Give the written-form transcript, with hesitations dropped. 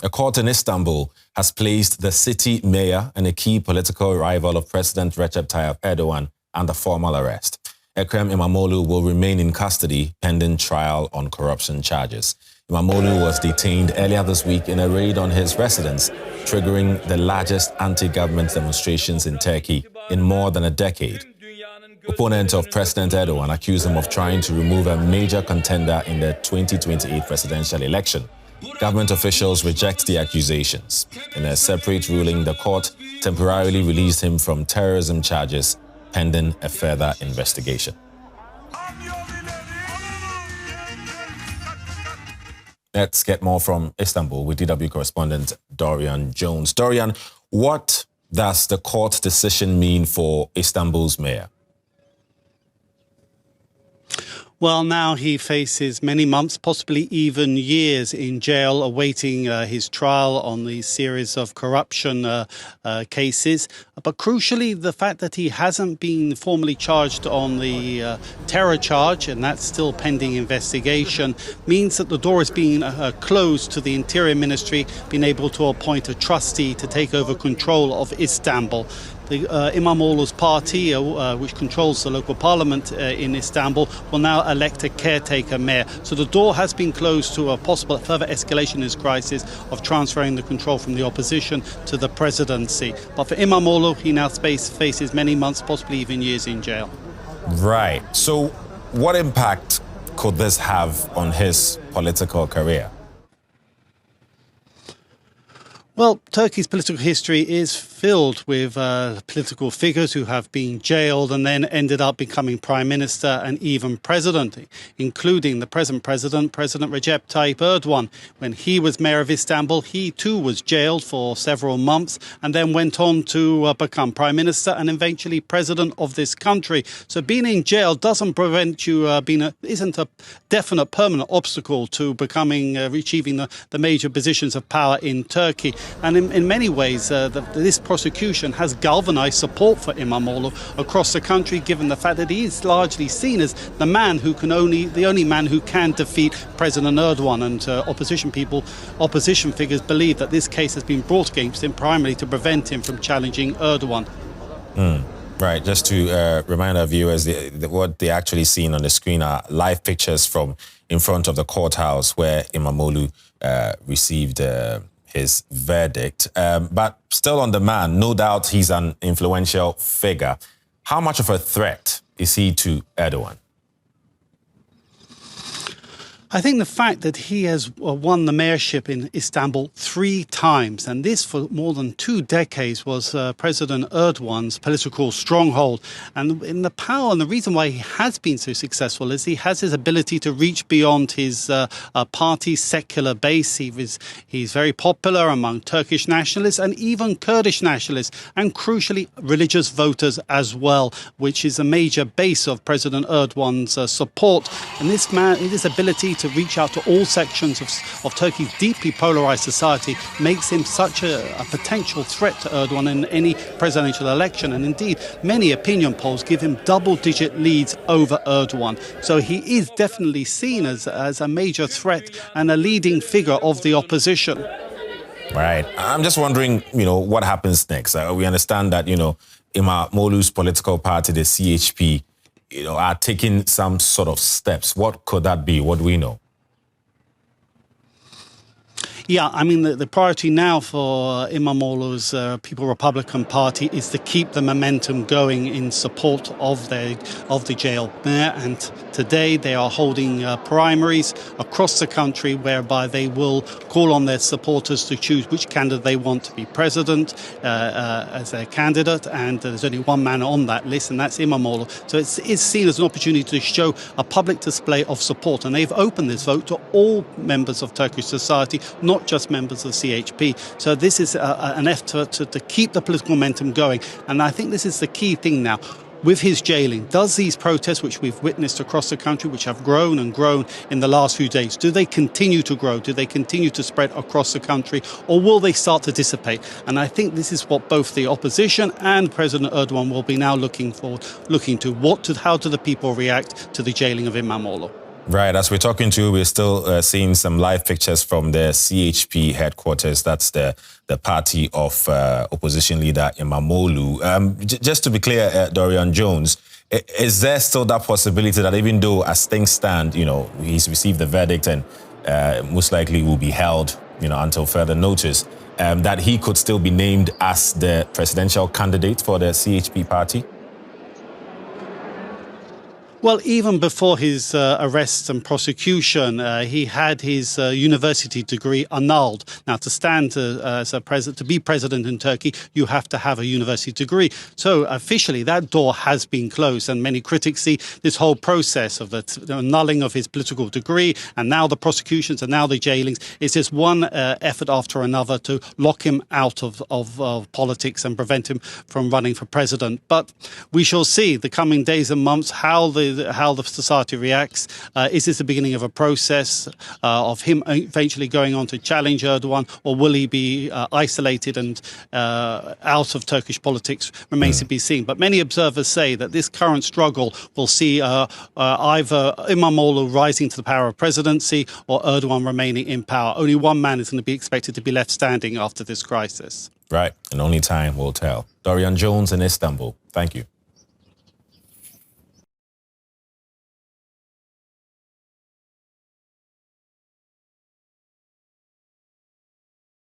A court in Istanbul has placed the city mayor and a key political rival of President Recep Tayyip Erdogan under formal arrest. Ekrem Imamoglu will remain in custody pending trial on corruption charges. Imamoglu was detained earlier this week in a raid on his residence, triggering the largest anti-government demonstrations in Turkey in more than a decade. Opponents of President Erdogan accuse him of trying to remove a major contender in the 2028 presidential election. Government officials reject the accusations. In a separate ruling, the court temporarily released him from terrorism charges pending a further investigation. Let's get more from Istanbul with DW correspondent Dorian Jones. Dorian, what does the court decision mean for Istanbul's mayor? Well, now he faces many months, possibly even years in jail, awaiting his trial on the series of corruption cases. But crucially, the fact that he hasn't been formally charged on the terror charge, and that's still pending investigation, means that the door is being closed to the Interior Ministry being able to appoint a trustee to take over control of Istanbul. The Imamoglu's party, which controls the local parliament in Istanbul, will now elect a caretaker mayor. So the door has been closed to a possible further escalation in this crisis of transferring the control from the opposition to the presidency. But for Imamoglu, he now faces many months, possibly even years in jail. Right. So what impact could this have on his political career? Well, Turkey's political history is filled with political figures who have been jailed and then ended up becoming prime minister and even president, including the present president, President Recep Tayyip Erdogan. When he was mayor of Istanbul, he too was jailed for several months and then went on to become prime minister and eventually president of this country. So being in jail doesn't prevent you isn't a definite permanent obstacle to becoming achieving the major positions of power in Turkey. And in many ways, this prosecution has galvanized support for Imamoglu across the country, given the fact that he is largely seen as the only man who can defeat President Erdogan. And opposition figures believe that this case has been brought against him primarily to prevent him from challenging Erdogan. Right, just to remind our viewers, what they actually seen on the screen are live pictures from in front of the courthouse where Imamoglu received his verdict. But still on the man, no doubt he's an influential figure. How much of a threat is he to Erdogan? I think the fact that he has won the mayorship in Istanbul 3 times, and this for more than 2 decades, was President Erdogan's political stronghold. And in the power, and the reason why he has been so successful is he has his ability to reach beyond his party's secular base. He's very popular among Turkish nationalists and even Kurdish nationalists, and crucially religious voters as well, which is a major base of President Erdogan's support. And his ability to reach out to all sections of Turkey's deeply polarized society makes him such a potential threat to Erdogan in any presidential election. And indeed, many opinion polls give him double-digit leads over Erdogan. So he is definitely seen as a major threat and a leading figure of the opposition. Right. I'm just wondering, what happens next? We understand that, Imamoglu's political party, the CHP, are taking some sort of steps. What could that be? What do we know? Yeah, I mean, the priority now for Imamoglu's People Republican Party is to keep the momentum going in support of the jail mayor. And today they are holding primaries across the country whereby they will call on their supporters to choose which candidate they want to be president as their candidate. And there's only one man on that list, and that's Imamoglu. So it's seen as an opportunity to show a public display of support. And they've opened this vote to all members of Turkish society, not just members of CHP. So this is an effort to keep the political momentum going. And I think this is the key thing now. With his jailing, does these protests, which we've witnessed across the country, which have grown and grown in the last few days, do they continue to grow? Do they continue to spread across the country? Or will they start to dissipate? And I think this is what both the opposition and President Erdogan will be now looking to. How do the people react to the jailing of Imamoglu? Right, as we're talking to you, we're still seeing some live pictures from the CHP headquarters. That's the party of opposition leader Imamoglu. Just to be clear, Dorian Jones, is there still that possibility that even though as things stand, he's received the verdict and most likely will be held, until further notice, that he could still be named as the presidential candidate for the CHP party? Well, even before his arrest and prosecution, he had his university degree annulled. Now, to stand as a president, to be president in Turkey, you have to have a university degree. So officially, that door has been closed, and many critics see this whole process of the annulling of his political degree, and now the prosecutions, and now the jailings. It's just one effort after another to lock him out of politics and prevent him from running for president. But we shall see the coming days and months how the society reacts. Is this the beginning of a process of him eventually going on to challenge Erdogan, or will he be isolated and out of Turkish politics? Remains to be seen. But many observers say that this current struggle will see either Imamoglu rising to the power of presidency or Erdogan remaining in power. Only one man is going to be expected to be left standing after this crisis. Right, and only time will tell. Dorian Jones in Istanbul, thank you.